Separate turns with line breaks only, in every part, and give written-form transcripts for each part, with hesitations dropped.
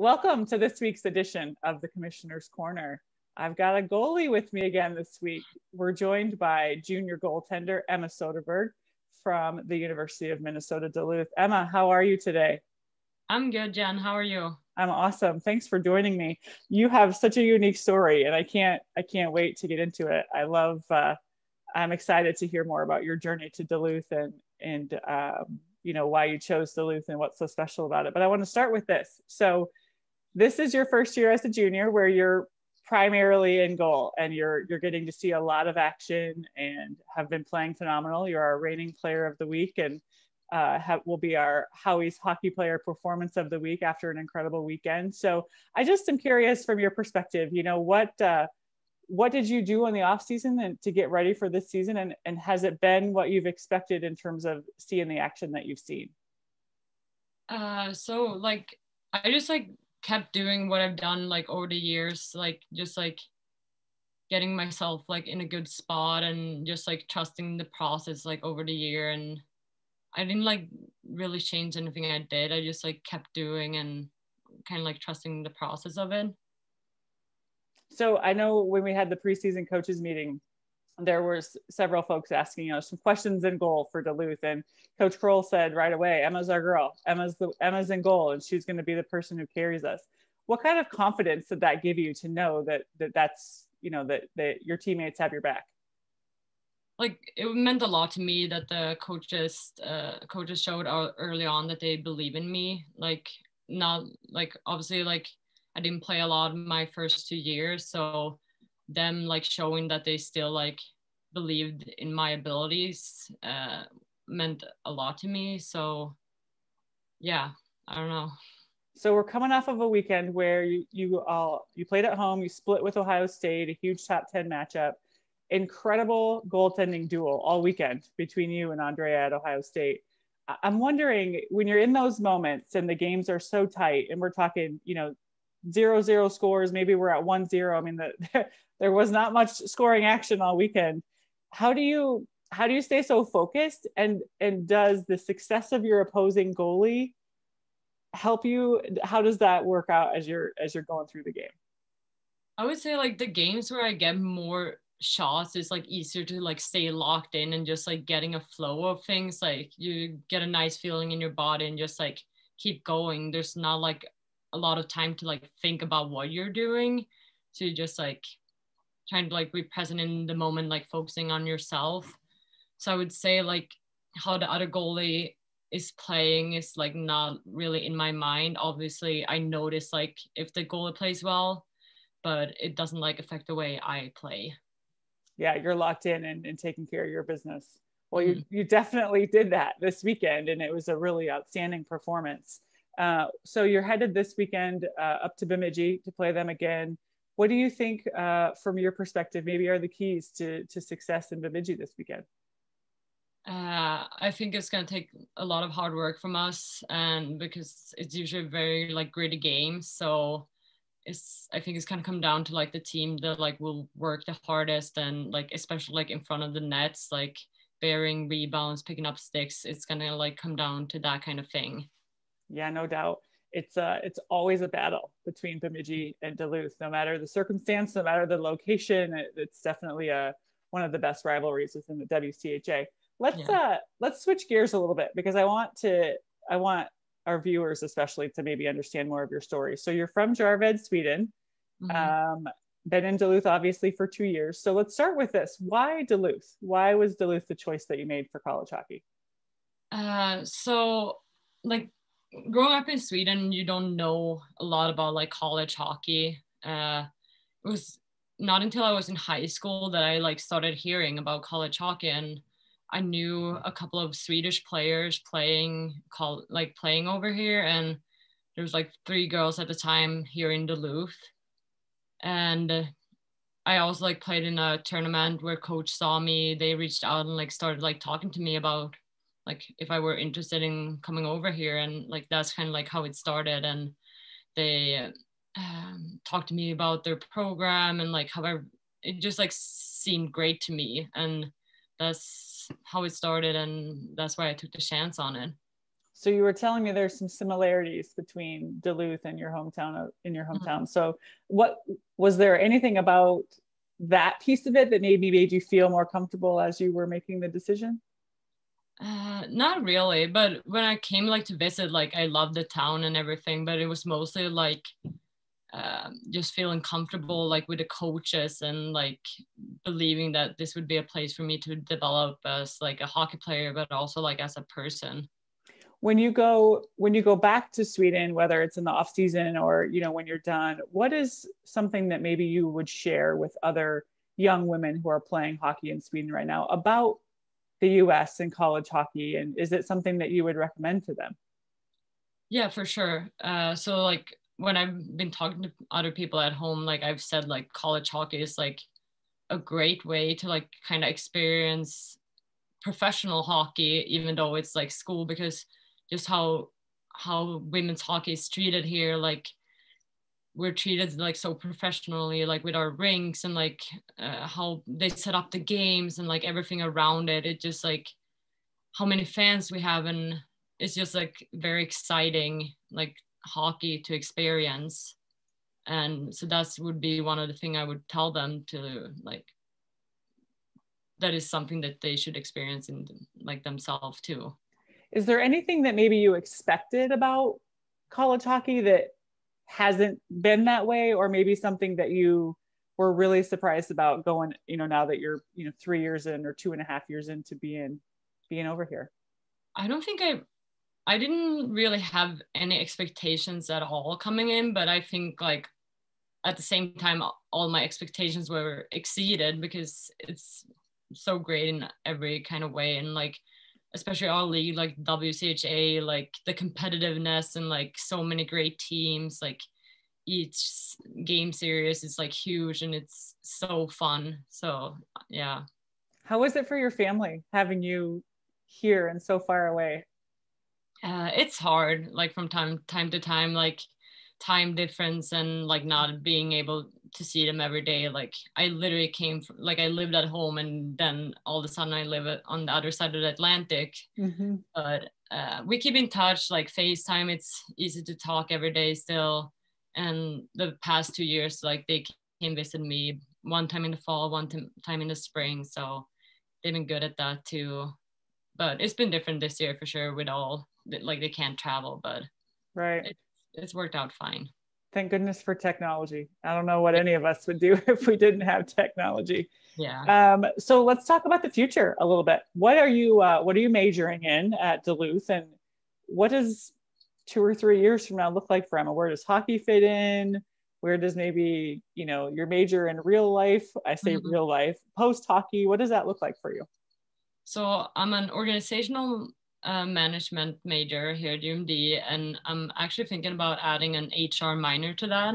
Welcome to this week's edition of the Commissioner's Corner. I've got a goalie with me again this week. We're joined by junior goaltender Emma Söderberg from the University of Minnesota Duluth. Emma, how are you today?
I'm good, Jen. How are you?
I'm awesome. Thanks for joining me. You have such a unique story, and I can't wait to get into it. I'm excited to hear more about your journey to Duluth and why you chose Duluth and what's so special about it. But I want to start with this. So this is your first year as a junior where you're primarily in goal and you're getting to see a lot of action and have been playing phenomenal. You're our reigning player of the week and will be our Howie's Hockey Player Performance of the Week after an incredible weekend. So I just am curious from your perspective, what did you do in the off season and to get ready for this season? And has it been what you've expected in terms of seeing the action that you've seen?
I just kept doing what I've done over the years, just getting myself in a good spot and just trusting the process over the year. And I didn't really change anything I did. I just kept doing and kind of trusting the process of it.
So I know when we had the preseason coaches meeting, there were several folks asking some questions in goal for Duluth, and Coach Kroll said right away, "Emma's our girl. Emma's in goal, and she's going to be the person who carries us." What kind of confidence did that give you to know that's that your teammates have your back?
It meant a lot to me that the coaches showed early on that they believe in me. Obviously I didn't play a lot in my first 2 years, so them showing that they still believed in my abilities meant a lot to me. So yeah, I don't know.
So we're coming off of a weekend where you played at home, you split with Ohio State, a huge top 10 matchup, incredible goaltending duel all weekend between you and Andrea at Ohio State. I'm wondering, when you're in those moments and the games are so tight and we're talking 0-0 scores, maybe we're at 1-0. I mean, there was not much scoring action all weekend. How do you stay so focused, and does the success of your opposing goalie help you? How does that work out as you're going through the game?
I would say the games where I get more shots is easier to stay locked in and just getting a flow of things. You get a nice feeling in your body and just keep going. There's not a lot of time to think about what you're doing, so you just trying to be present in the moment, focusing on yourself. So I would say how the other goalie is playing is not really in my mind. Obviously I notice if the goalie plays well, but it doesn't affect the way I play.
Yeah, you're locked in and taking care of your business. Well, you definitely did that this weekend, and it was a really outstanding performance. So you're headed this weekend up to Bemidji to play them again. What do you think, from your perspective, maybe are the keys to success in Bemidji this weekend?
I think it's going to take a lot of hard work from us, and because it's usually very gritty games. So I think it's going to come down to the team that will work the hardest, and especially in front of the nets, bearing rebounds, picking up sticks. It's going to come down to that kind of thing.
Yeah, no doubt. It's always a battle between Bemidji and Duluth, no matter the circumstance, no matter the location. It's definitely one of the best rivalries within the WCHA. Let's switch gears a little bit, because I want our viewers especially to maybe understand more of your story. So you're from Järved, Sweden. Mm-hmm. Been in Duluth obviously for 2 years. So let's start with this. Why Duluth? Why was Duluth the choice that you made for college hockey?
Growing up in Sweden, you don't know a lot about college hockey. It was not until I was in high school that I started hearing about college hockey, and I knew a couple of Swedish players playing over here, and there was 3 girls at the time here in Duluth. And I also played in a tournament where coach saw me. They reached out and started talking to me about if I were interested in coming over here, and that's kind of how it started. And they talked to me about their program, and however it just seemed great to me, and that's how it started, and that's why I took the chance on it.
So you were telling me there's some similarities between Duluth and your hometown, in your hometown. So what was there anything about that piece of it that maybe made you feel more comfortable as you were making the decision?
Not really, but when I came like to visit, like I loved the town and everything, but it was mostly like just feeling comfortable like with the coaches and like believing that this would be a place for me to develop as like a hockey player, but also like as a person.
When you go back to Sweden, whether it's in the off season or when you're done, what is something that maybe you would share with other young women who are playing hockey in Sweden right now about the US and college hockey, and is it something that you would recommend to them?
Yeah, for sure. So like when I've been talking to other people at home, like I've said like college hockey is like a great way to like kind of experience professional hockey, even though it's like school, because just how women's hockey is treated here, like we're treated like so professionally, like with our rinks and like how they set up the games and like everything around it. It just like how many fans we have, and it's just like very exciting like hockey to experience. And so that's would be one of the things I would tell them to like, that is something that they should experience in like themselves too.
Is there anything that maybe you expected about college hockey that hasn't been that way, or maybe something that you were really surprised about going, now that you're, 3 years in or 2.5 years into being over here?
I don't think I didn't really have any expectations at all coming in, but I think like at the same time all my expectations were exceeded because it's so great in every kind of way. And like especially our league, like WCHA, like the competitiveness and like so many great teams, like each game series is like huge and it's so fun. So yeah.
How is it for your family having you here and so far away?
It's hard, like from time to time, like time difference and like not being able to see them every day. Like I literally came from, like I lived at home and then all of a sudden I live on the other side of the Atlantic.
Mm-hmm.
But we keep in touch, like FaceTime. It's easy to talk every day still. And the past 2 years, like they came visit me one time in the fall, time in the spring. So they've been good at that too. But it's been different this year for sure with all like they can't travel, but
Right.
it's worked out fine.
Thank goodness for technology. I don't know what any of us would do if we didn't have technology.
Yeah.
So let's talk about the future a little bit. What are you majoring in at Duluth, and what does 2 or 3 years from now look like for Emma? Where does hockey fit in? Where does maybe your major in real life? I say
Mhm.
real life, post hockey. What does that look like for you?
So I'm an organizational management major here at UMD, and I'm actually thinking about adding an HR minor to that.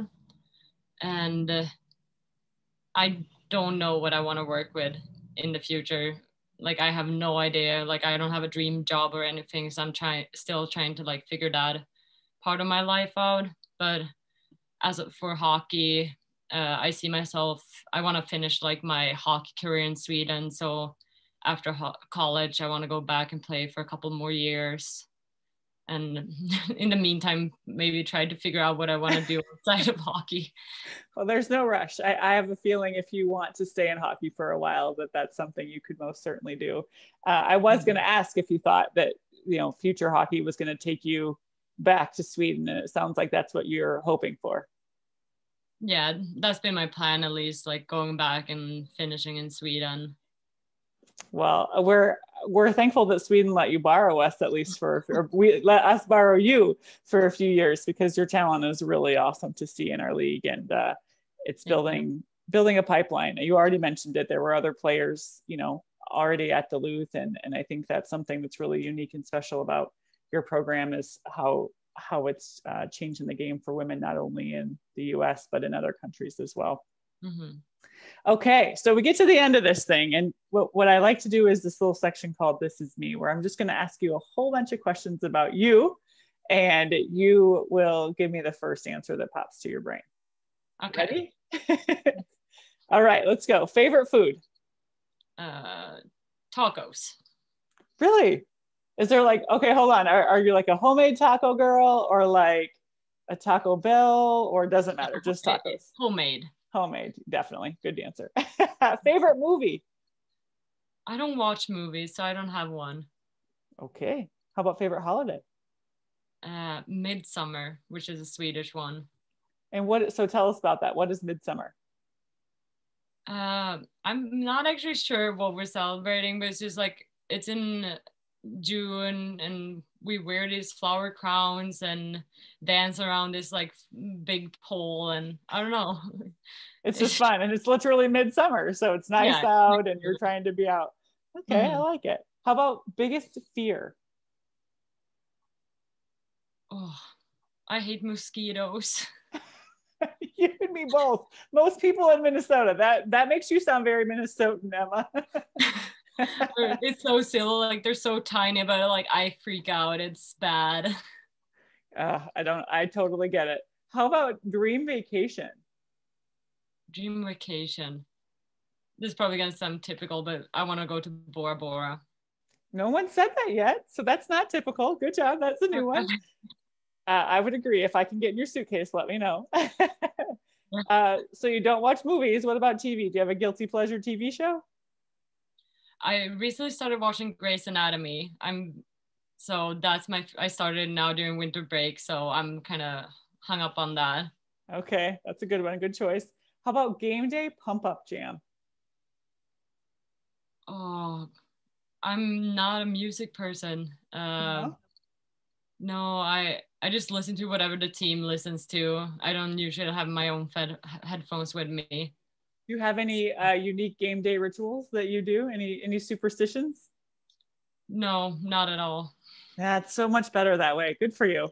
And I don't know what I want to work with in the future. Like I have no idea. Like I don't have a dream job or anything, so I'm still trying to like figure that part of my life out. But for hockey, I see myself. I want to finish like my hockey career in Sweden. So after college, I want to go back and play for a couple more years. And in the meantime, maybe try to figure out what I want to do outside of hockey.
Well, there's no rush. I have a feeling if you want to stay in hockey for a while, that's something you could most certainly do. I was going to ask if you thought that future hockey was going to take you back to Sweden, and it sounds like that's what you're hoping for.
Yeah, that's been my plan, at least, like going back and finishing in Sweden.
Well, we're thankful that Sweden let you borrow us, at least or we let us borrow you for a few years, because your talent is really awesome to see in our league, and it's building a pipeline. You already mentioned it. There were other players, already at Duluth, and I think that's something that's really unique and special about your program, is how it's changing the game for women, not only in the U.S. but in other countries as well.
Mm-hmm.
Okay, so we get to the end of this thing, and what I like to do is this little section called This Is Me, where I'm just going to ask you a whole bunch of questions about you, and you will give me the first answer that pops to your brain.
Okay.
Ready? All right, let's go. Favorite food?
Tacos.
Really? Is there like, okay, hold on. Are you like a homemade taco girl or like a Taco Bell or doesn't matter? Just tacos.
Homemade.
Homemade, definitely. Good answer. Favorite movie?
I don't watch movies, so I don't have one.
Okay. How about favorite holiday?
Midsummer, which is a Swedish one.
And so tell us about that. What is Midsummer?
I'm not actually sure what we're celebrating, but it's just like it's in June and we wear these flower crowns and dance around this like big pole and I don't know.
It's just fun and it's literally midsummer, so it's nice out and you're trying to be out. Okay, I like it. How about biggest fear?
Oh, I hate mosquitoes.
You and me both. Most people in Minnesota. That makes you sound very Minnesotan, Emma.
It's so silly, like they're so tiny, but like I freak out. It's bad.
I totally get it. How about dream vacation?
Dream vacation. This is probably gonna sound typical, but I want to go to Bora Bora.
No one said that yet, so that's not typical. Good job. That's a new one. I would agree. If I can get in your suitcase, let me know. So you don't watch movies. What about TV? Do you have a guilty pleasure TV show?
I recently started watching Grey's Anatomy. I started now during winter break, so I'm kind of hung up on that.
Okay, that's a good one. Good choice. How about game day pump up jam?
Oh, I'm not a music person. No, I just listen to whatever the team listens to. I don't usually have my own headphones with me.
Do you have any unique game day rituals that you do? Any superstitions?
No, not at all.
That's so much better that way. Good for you.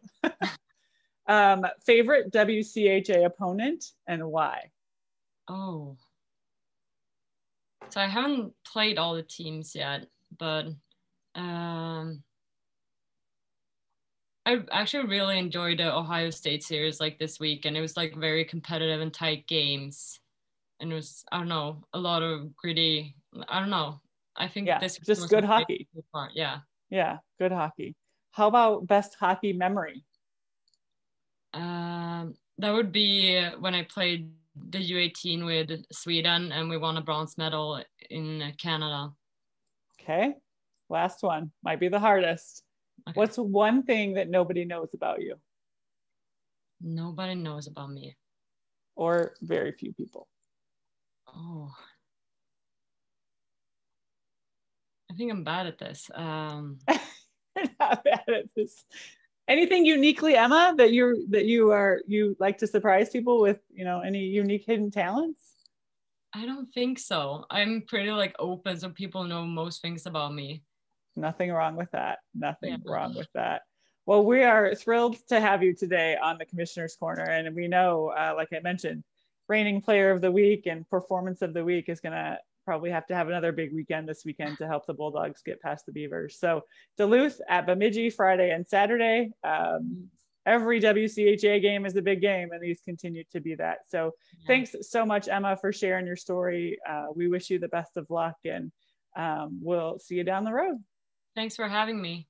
Favorite WCHA opponent and why?
Oh, so I haven't played all the teams yet, but I actually really enjoyed the Ohio State series like this week, and it was like very competitive and tight games, and it was, I don't know, a lot of gritty. I don't know. I think this
just
was
good hockey.
Yeah,
good hockey. How about best hockey memory?
That would be when I played the U18 with Sweden and we won a bronze medal in Canada.
Okay, last one might be the hardest. Okay. What's one thing that nobody knows about you?
Nobody knows about me.
Or very few people.
Oh. I think I'm bad at this.
You're not bad at this. Anything uniquely, Emma, that you like to surprise people with, any unique hidden talents?
I don't think so. I'm pretty like open, so people know most things about me.
Nothing wrong with that. Nothing wrong with that. Well, we are thrilled to have you today on the Commissioner's Corner. And we know, like I mentioned, reigning player of the week and performance of the week is going to probably have to have another big weekend this weekend to help the Bulldogs get past the Beavers. So Duluth at Bemidji Friday and Saturday. Every WCHA game is a big game, and these continue to be that. So thanks so much, Emma, for sharing your story. We wish you the best of luck, and we'll see you down the road.
Thanks for having me.